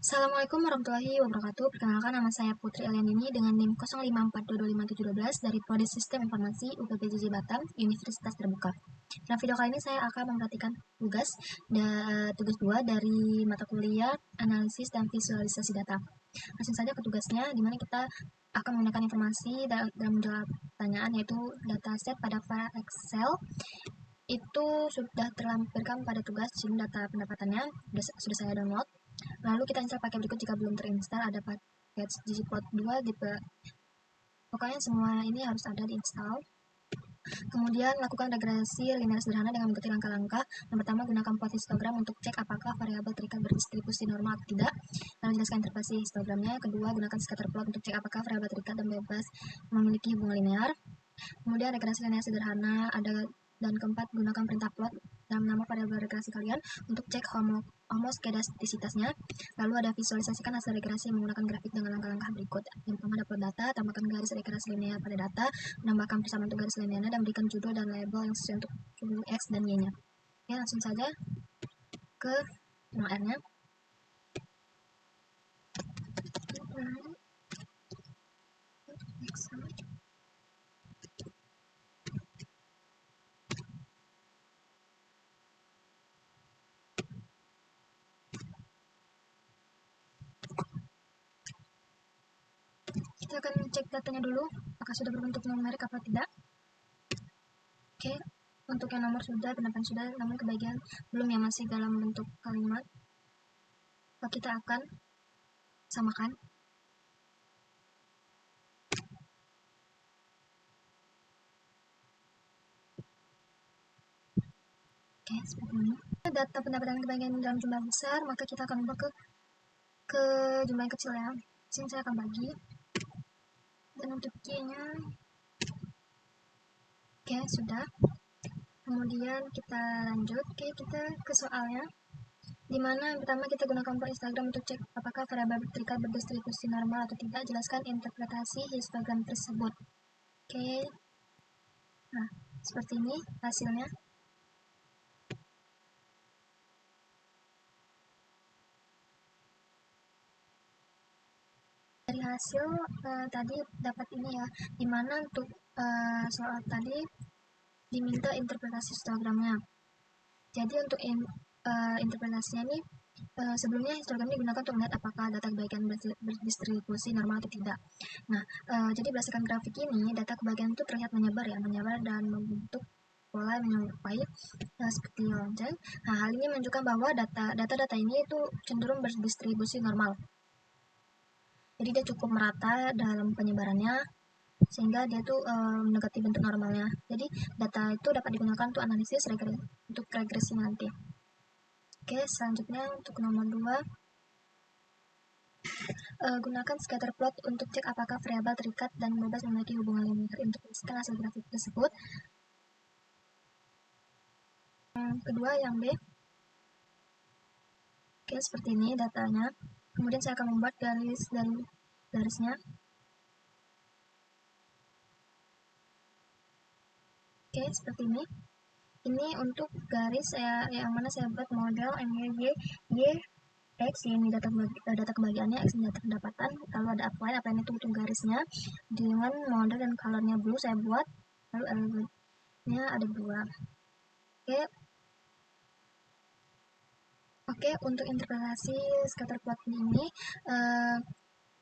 Assalamualaikum warahmatullahi wabarakatuh. Perkenalkan, nama saya Putri Eliandini dengan NIM 0542255712 dari Prodi Sistem Informasi UPPJJ Batam, Universitas Terbuka. Dalam video kali ini saya akan memperhatikan tugas 2 dari mata kuliah Analisis dan Visualisasi Data. Langsung saja ke tugasnya, di mana kita akan menggunakan informasi dalam menjawab pertanyaan, yaitu dataset pada file Excel. Itu sudah terlampirkan pada tugas, sini data pendapatannya sudah saya download. Lalu kita install paket berikut jika belum terinstall, ada paket ggplot 2 pokoknya semua ini harus ada diinstal. Kemudian lakukan regresi linear sederhana dengan mengikuti langkah-langkah. Yang pertama, gunakan plot histogram untuk cek apakah variabel terikat berdistribusi normal atau tidak. Lalu jelaskan interpretasi histogramnya. Kedua, gunakan scatter plot untuk cek apakah variabel terikat dan bebas memiliki hubungan linear. Kemudian regresi linear sederhana ada. Dan keempat, gunakan perintah plot dalam nama variabel regresi kalian untuk cek homoskedastisitasnya. Lalu ada visualisasikan hasil regresi menggunakan grafik dengan langkah-langkah berikut. Yang pertama, dapur data, tambahkan garis regresi linear pada data, menambahkan persamaan untuk garis linearnya, dan berikan judul dan label yang sesuai untuk judul X dan Y-nya. Oke, langsung saja ke R-nya. Kita akan cek datanya dulu, apakah sudah berbentuk numerik apa tidak. Oke, untuk yang nomor sudah, pendapat sudah, namun kebagian belum, yang masih dalam bentuk kalimat. Kita akan samakan. Oke, seperti ini. Data pendapatan kebagian dalam jumlah besar, maka kita akan ubah ke jumlah yang kecil ya. Sini saya akan bagi. Dan untuk Q-nya, oke, sudah. Kemudian kita lanjut, kita ke soalnya, dimana pertama kita gunakan plot histogram untuk cek apakah variabel terikat berdistribusi normal atau tidak. Jelaskan interpretasi histogram tersebut. Oke, nah seperti ini hasilnya. Dari hasil tadi dapat ini ya, dimana untuk soal tadi diminta interpretasi histogramnya. Jadi untuk interpretasinya ini sebelumnya histogram ini digunakan untuk melihat apakah data kebagian berdistribusi normal atau tidak. Nah, jadi berdasarkan grafik ini, data kebagian itu terlihat menyebar dan membentuk pola menyerupai seperti lonceng. Nah, hal ini menunjukkan bahwa data ini itu cenderung berdistribusi normal. Jadi dia cukup merata dalam penyebarannya, sehingga dia tuh mendekati bentuk normalnya. Jadi data itu dapat digunakan untuk analisis untuk regresi nanti. Oke, selanjutnya untuk nomor 2, gunakan scatter plot untuk cek apakah variabel terikat dan bebas memiliki hubungan linear. Interpretasikan hasil grafik tersebut. Yang kedua, yang B. Oke, seperti ini datanya. Kemudian saya akan membuat garisnya. Oke, seperti ini. Ini untuk garis yang mana saya buat model MY, X, ini data kebagiannya, X ini data pendapatan. Lalu ada upline itu untuk garisnya dengan model dan colornya blue saya buat. Lalu elemennya ada 2. Oke, untuk interpretasi scatter plot ini,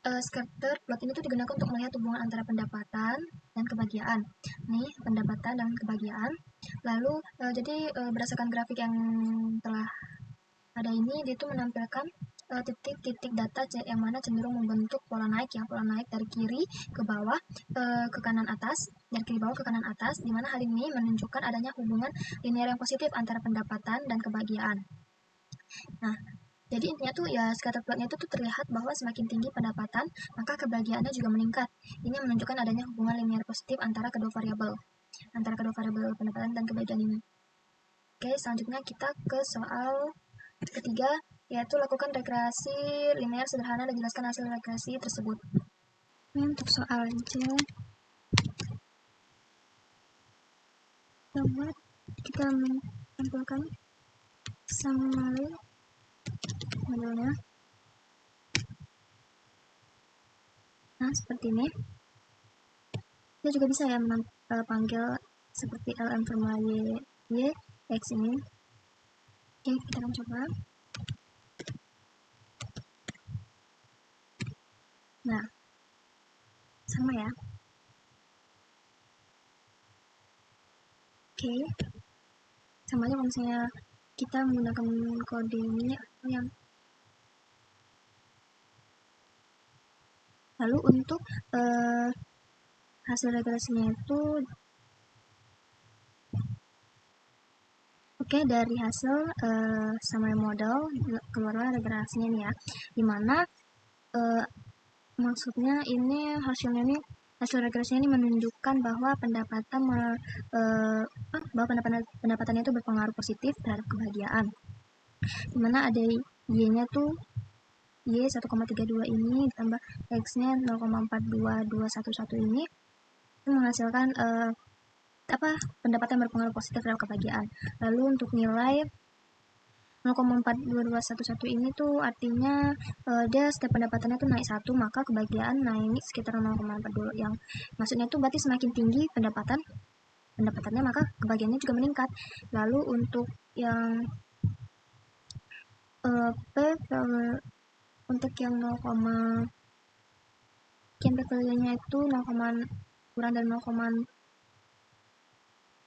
scatter plot ini tuh digunakan untuk melihat hubungan antara pendapatan dan kebahagiaan. Nih, pendapatan dan kebahagiaan. Lalu jadi berdasarkan grafik yang telah ada ini, dia tuh menampilkan titik-titik data yang mana cenderung membentuk pola naik dari kiri ke bawah ke kanan atas, dari kiri bawah ke kanan atas, di mana hal ini menunjukkan adanya hubungan linear yang positif antara pendapatan dan kebahagiaan. Nah, jadi intinya tuh ya, scatter plotnya itu tuh terlihat bahwa semakin tinggi pendapatan, maka kebahagiaannya juga meningkat. Ini menunjukkan adanya hubungan linear positif antara kedua variabel pendapatan dan kebahagiaan ini. Oke, selanjutnya kita ke soal ketiga, yaitu lakukan regresi linear sederhana dan jelaskan hasil regresi tersebut. Ini untuk soal C. Kita tampilkan summary modelnya. Nah, seperti ini. Kita juga bisa ya panggil seperti lm formula y x ini. Oke, kita akan coba. Nah, sama ya. Oke, sama aja kalau misalnya kita menggunakan kode ini yang lalu untuk hasil regresinya itu oke, dari hasil summary model keluarlah regresinya nih ya, dimana maksudnya ini hasilnya ini hasil regresinya ini menunjukkan bahwa bahwa pendapatannya itu berpengaruh positif terhadap kebahagiaan, dimana ada y-nya tuh y 1,32 ini ditambah x-nya 0,4221 ini itu menghasilkan pendapatan berpengaruh positif terhadap kebahagiaan. Lalu untuk nilai 0,42211 ini tuh artinya dia setiap pendapatannya tuh naik 1, maka kebahagiaan naik sekitar 0,42, yang maksudnya tuh berarti semakin tinggi pendapatannya maka kebahagiaannya juga meningkat. Lalu untuk yang untuk yang 0, value-nya itu 0, kurang dari 0,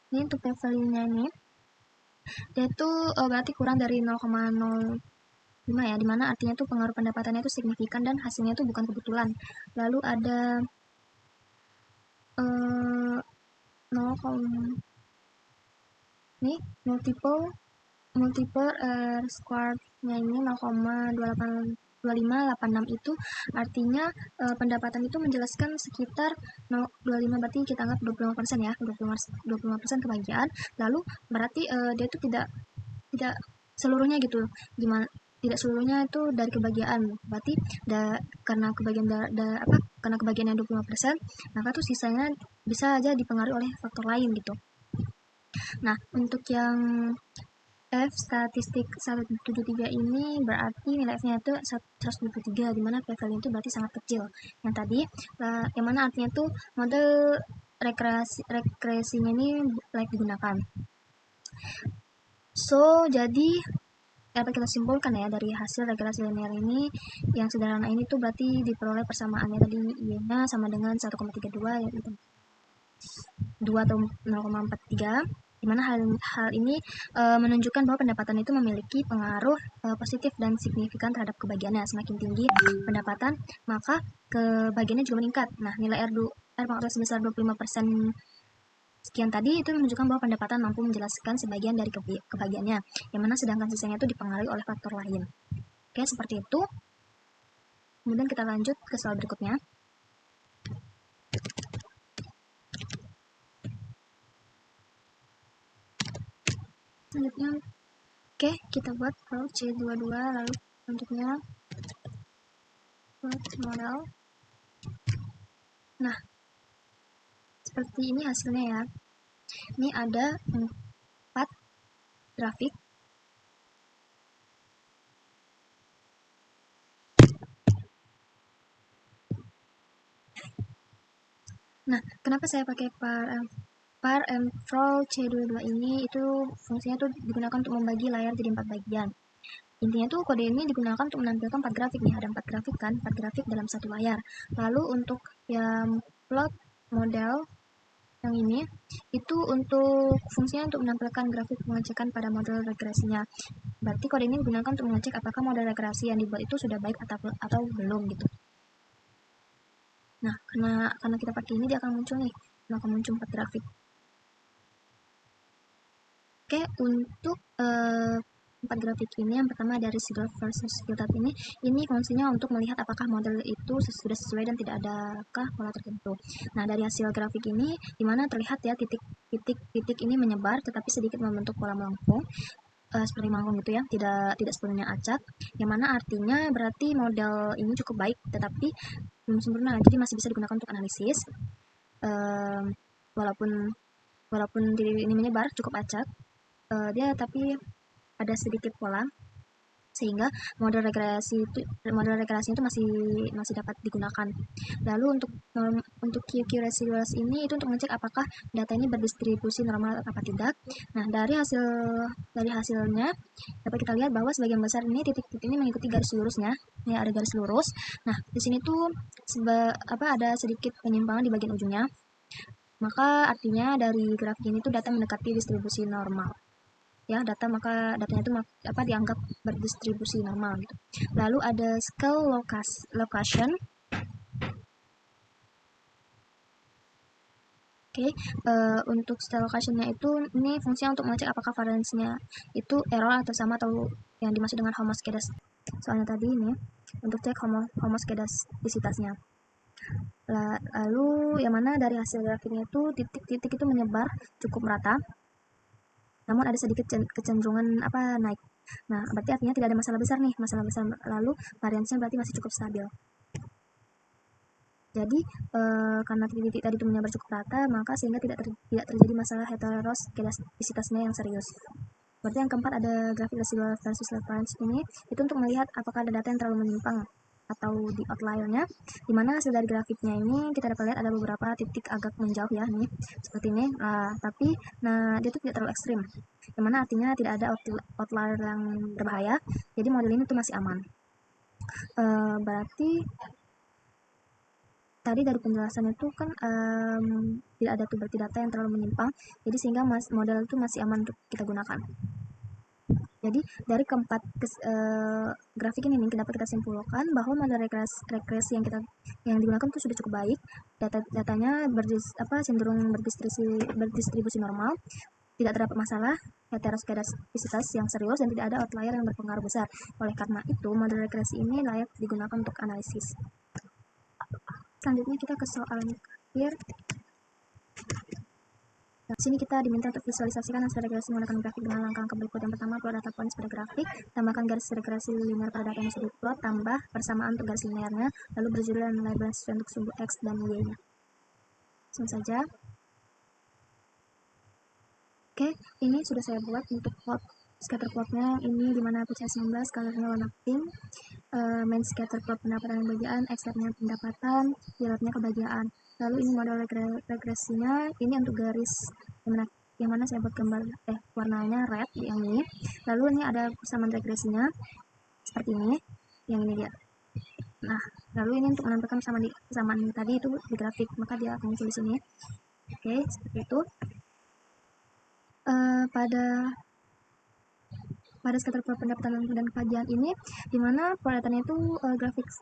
ini untuk value-nya ini dia itu berarti kurang dari 0,05 ya, dimana artinya tuh pengaruh pendapatannya itu signifikan dan hasilnya itu bukan kebetulan. Lalu ada 0, ini multiple square-nya ini 0,2586 itu artinya pendapatan itu menjelaskan sekitar 0,25, berarti kita anggap 25% ya, 25% kebahagiaan. Lalu berarti dia itu tidak seluruhnya gitu, gimana tidak seluruhnya itu dari kebahagiaan, berarti karena karena kebahagiaannya 25%, maka tuh sisanya bisa aja dipengaruhi oleh faktor lain gitu. Nah, untuk yang F statistik 173 ini berarti nilai F-nya itu 123, dimana P-value itu berarti sangat kecil. Yang tadi, yang mana artinya tuh model regresinya ini layak digunakan. So, jadi dapat kita simpulkan ya dari hasil regresi linear ini yang sederhana ini tuh berarti diperoleh persamaannya tadi y-nya sama dengan 1,32 yaitu 2 atau 0,43, dimana hal ini menunjukkan bahwa pendapatan itu memiliki pengaruh positif dan signifikan terhadap kebahagiaannya. Semakin tinggi pendapatan maka kebahagiaannya juga meningkat. Nah, nilai R pangkat sebesar 25% sekian tadi itu menunjukkan bahwa pendapatan mampu menjelaskan sebagian dari kebahagiaannya, yang mana sedangkan sisanya itu dipengaruhi oleh faktor lain. Oke, seperti itu. Kemudian kita lanjut ke soal berikutnya. Selanjutnya, oke, kita buat kalau C22, lalu bentuknya buat model. Nah, seperti ini hasilnya ya. Ini ada 4 grafik. Nah, kenapa saya pakai par mfrol C22 ini? Itu fungsinya tuh digunakan untuk membagi layar jadi 4 bagian. Intinya tuh kode ini digunakan untuk menampilkan 4 grafik nih, ada 4 grafik kan, 4 grafik dalam satu layar. Lalu untuk yang plot model yang ini, itu untuk fungsinya untuk menampilkan grafik pengecekan pada model regresinya. Berarti kode ini digunakan untuk mengecek apakah model regresi yang dibuat itu sudah baik atau belum gitu. Nah, karena kita pakai ini dia akan muncul nih, akan muncul 4 grafik. Oke, untuk 4 grafik ini, yang pertama dari Seedorf versus Filtert ini fungsinya untuk melihat apakah model itu sudah sesuai dan tidak adakah pola tertentu. Nah, dari hasil grafik ini, dimana terlihat ya titik-titik ini menyebar tetapi sedikit membentuk pola melengkung, seperti melengkung gitu ya, tidak sepenuhnya acak, yang mana artinya berarti model ini cukup baik tetapi belum sempurna, jadi masih bisa digunakan untuk analisis. Walaupun titik ini menyebar cukup acak, dia tapi ada sedikit pola. sehingga model regresi itu masih dapat digunakan. Lalu untuk QQ residuals ini itu untuk mengecek apakah data ini berdistribusi normal apa tidak. Nah, dari hasilnya dapat kita lihat bahwa sebagian besar ini titik-titik ini mengikuti garis lurusnya. Ini ada garis lurus. Nah, di sini tuh ada sedikit penyimpangan di bagian ujungnya. Maka artinya dari grafik ini tuh data mendekati distribusi normal. Ya, datanya itu dianggap berdistribusi normal gitu. Lalu ada scale location. Oke, untuk scale locationnya itu ini fungsinya untuk mengecek apakah variansinya itu error atau sama atau yang dimaksud dengan homoskedastis. Soalnya tadi ini untuk cek homoskedastisitasnya. Lalu yang mana dari hasil grafiknya itu titik-titik itu menyebar cukup merata, namun ada sedikit kecenderungan naik. Nah, berarti artinya tidak ada masalah besar. Lalu variansinya berarti masih cukup stabil. Jadi karena titik-titik tadi itu menyebar cukup rata, maka sehingga tidak terjadi masalah heteroskedastisitasnya yang serius. Berarti yang keempat ada grafik residual versus reference ini itu untuk melihat apakah ada data yang terlalu menyimpang atau di outliernya, dimana hasil dari grafiknya ini kita dapat lihat ada beberapa titik agak menjauh ya nih seperti ini. Tapi dia itu tidak terlalu ekstrim, dimana artinya tidak ada outlier yang berbahaya, jadi model ini tuh masih aman. Berarti tadi dari penjelasan itu kan tidak ada tuh berarti data yang terlalu menyimpang, jadi sehingga model itu masih aman untuk kita gunakan. Jadi dari keempat grafik ini dapat kita simpulkan bahwa model regresi yang digunakan itu sudah cukup baik. Datanya cenderung berdistribusi normal, tidak terdapat masalah heteroskedastisitas yang serius, dan tidak ada outlier yang berpengaruh besar. Oleh karena itu, model regresi ini layak digunakan untuk analisis. Selanjutnya kita ke soal terakhir. Nah, di sini kita diminta untuk visualisasikan hasil regresi menggunakan grafik dengan langkah-langkah berikut. Yang pertama, plot data points pada grafik, tambahkan garis regresi linear pada data yang sudah diplot, tambah persamaan untuk garis linearnya, lalu berjudul dan label sesuai untuk sumbu X dan Y-nya. Langsung saja. Oke, ini sudah saya buat untuk plot scatter plotnya. Ini dimana PCS19 colornya warna pink, main scatter plot pendapatan dan bagian, exceptnya pendapatan, yield-nya kebagian. Lalu ini model regresinya, ini untuk garis yang mana saya buat gambar warnanya red yang ini. Lalu ini ada persamaan regresinya seperti ini, yang ini dia. Nah, lalu ini untuk menampilkan persamaan tadi itu di grafik, maka dia akan muncul di sini. Oke, seperti itu. Pada scatter plot pendapatan dan kebagian ini, dimana pendapatan itu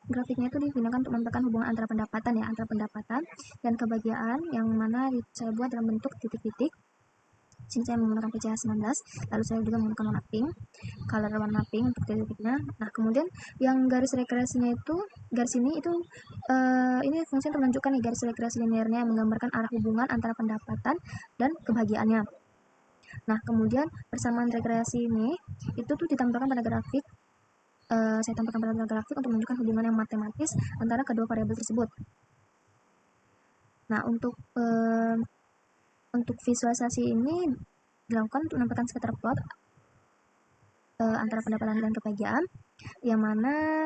grafiknya itu digunakan untuk menampilkan hubungan antara pendapatan dan kebagian, yang mana saya buat dalam bentuk titik-titik. Sini saya menggunakan PCH19, lalu saya juga menggunakan warna pink, color warna pink untuk titik-titiknya. Nah, kemudian yang garis regresinya itu, garis ini itu ini fungsi untuk menunjukkan garis regresi linearnya yang menggambarkan arah hubungan antara pendapatan dan kebagiannya. Nah, kemudian persamaan regresi ini itu tuh ditampilkan pada grafik. Saya tampilkan pada grafik untuk menunjukkan hubungan yang matematis antara kedua variabel tersebut. Nah, untuk visualisasi ini dilakukan untuk menampilkan scatter plot antara pendapatan dan kebagian, yang mana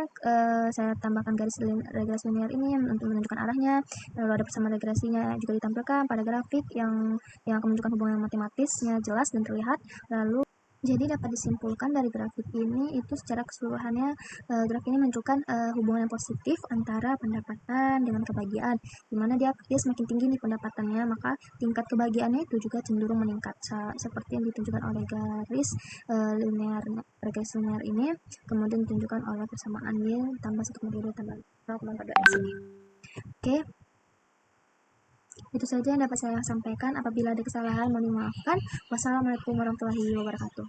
saya tambahkan garis regresi linear ini untuk menunjukkan arahnya. Lalu ada persamaan regresinya juga ditampilkan pada grafik yang akan menunjukkan hubungan matematisnya jelas dan terlihat. Lalu jadi dapat disimpulkan dari grafik ini itu secara keseluruhannya grafik ini menunjukkan hubungan yang positif antara pendapatan dengan kebagian, dimana dia semakin tinggi nih pendapatannya, maka tingkat kebagiannya itu juga cenderung meningkat seperti yang ditunjukkan oleh garis regresi linear ini, kemudian ditunjukkan oleh persamaan Y tambah 1 periode tambah 0,42 X ini. Oke, itu saja yang dapat saya sampaikan. Apabila ada kesalahan mohon dimaafkan. Wassalamualaikum warahmatullahi wabarakatuh.